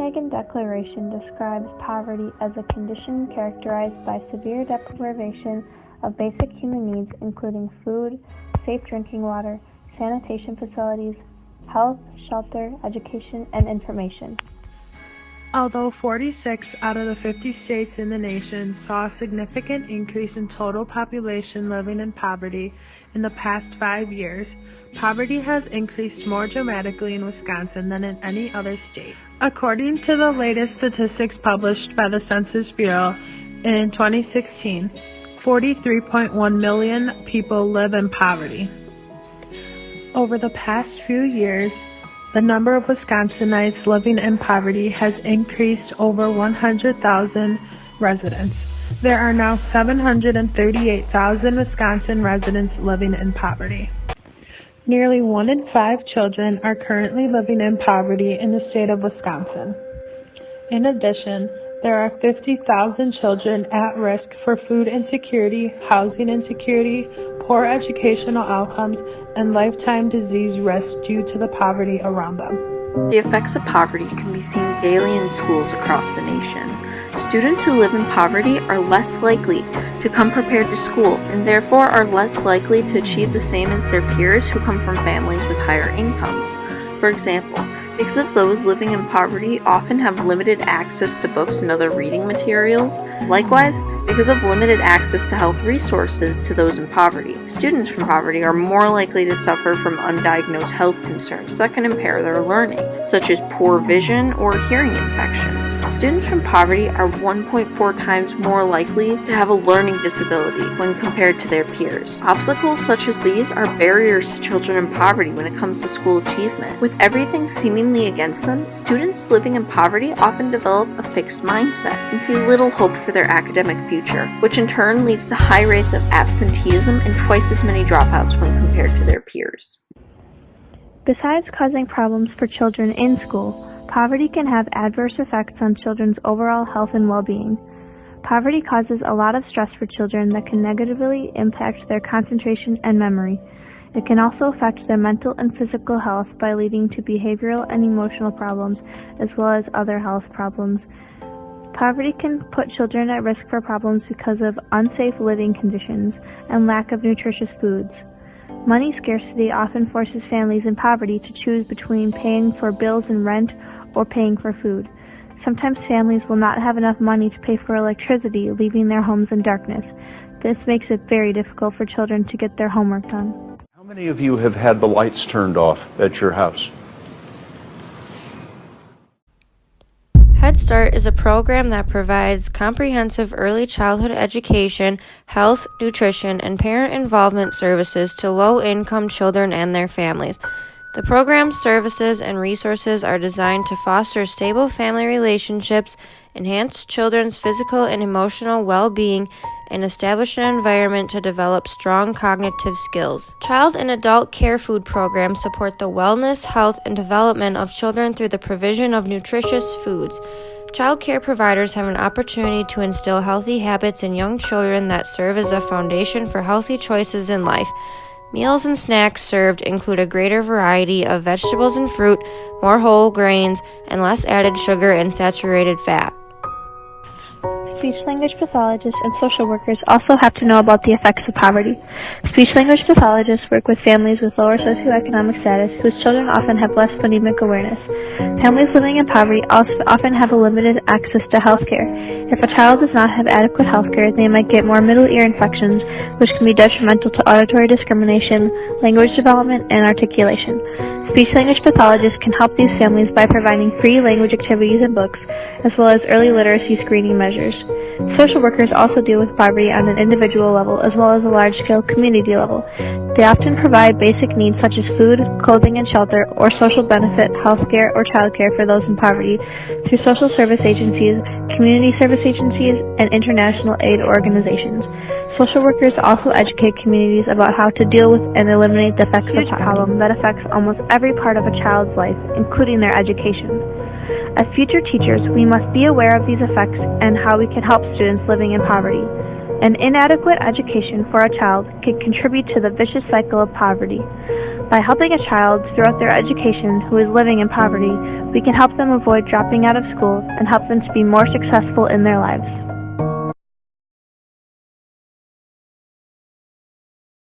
Copenhagen Declaration describes poverty as a condition characterized by severe deprivation of basic human needs, including food, safe drinking water, sanitation facilities, health, shelter, education, and information. Although 46 out of the 50 states in the nation saw a significant increase in total population living in poverty in the past 5 years, poverty has increased more dramatically in Wisconsin than in any other state. According to the latest statistics published by the Census Bureau in 2016, 43.1 million people live in poverty. Over the past few years, the number of Wisconsinites living in poverty has increased over 100,000 residents. There are now 738,000 Wisconsin residents living in poverty. Nearly 1 in 5 children are currently living in poverty in the state of Wisconsin. In addition, there are 50,000 children at risk for food insecurity, housing insecurity, poor educational outcomes, and lifetime disease risk due to the poverty around them. The effects of poverty can be seen daily in schools across the nation. Students who live in poverty are less likely to come prepared to school and therefore are less likely to achieve the same as their peers who come from families with higher incomes. For example, because of those living in poverty often have limited access to books and other reading materials. Likewise, because of limited access to health resources to those in poverty, students from poverty are more likely to suffer from undiagnosed health concerns that can impair their learning, such as poor vision or hearing infections. Students from poverty are 1.4 times more likely to have a learning disability when compared to their peers. Obstacles such as these are barriers to children in poverty when it comes to school achievement. With everything seemingly against them, students living in poverty often develop a fixed mindset and see little hope for their academic future, which in turn leads to high rates of absenteeism and twice as many dropouts when compared to their peers. Besides causing problems for children in school, poverty can have adverse effects on children's overall health and well-being. Poverty causes a lot of stress for children that can negatively impact their concentration and memory. It can also affect their mental and physical health by leading to behavioral and emotional problems, as well as other health problems. Poverty can put children at risk for problems because of unsafe living conditions and lack of nutritious foods. Money scarcity often forces families in poverty to choose between paying for bills and rent or paying for food. Sometimes families will not have enough money to pay for electricity, leaving their homes in darkness. This makes it very difficult for children to get their homework done. How many of you have had the lights turned off at your house? Head Start is a program that provides comprehensive early childhood education, health, nutrition, and parent involvement services to low-income children and their families. The program's services and resources are designed to foster stable family relationships, enhance children's physical and emotional well-being, and establish an environment to develop strong cognitive skills. Child and adult care food programs support the wellness, health, and development of children through the provision of nutritious foods. Child care providers have an opportunity to instill healthy habits in young children that serve as a foundation for healthy choices in life. Meals and snacks served include a greater variety of vegetables and fruit, more whole grains, and less added sugar and saturated fat. Speech-language pathologists and social workers also have to know about the effects of poverty. Speech-language pathologists work with families with lower socioeconomic status whose children often have less phonemic awareness. Families living in poverty also often have a limited access to health care. If a child does not have adequate health care, they might get more middle ear infections, which can be detrimental to auditory discrimination, language development, and articulation. Speech-language pathologists can help these families by providing free language activities and books, as well as early literacy screening measures. Social workers also deal with poverty on an individual level as well as a large-scale community level. They often provide basic needs such as food, clothing and shelter, or social benefit, health care, or child care for those in poverty through social service agencies, community service agencies, and international aid organizations. Social workers also educate communities about how to deal with and eliminate the effects of poverty, a problem that affects almost every part of a child's life, including their education. As future teachers, we must be aware of these effects and how we can help students living in poverty. An inadequate education for a child can contribute to the vicious cycle of poverty. By helping a child throughout their education who is living in poverty, we can help them avoid dropping out of school and help them to be more successful in their lives.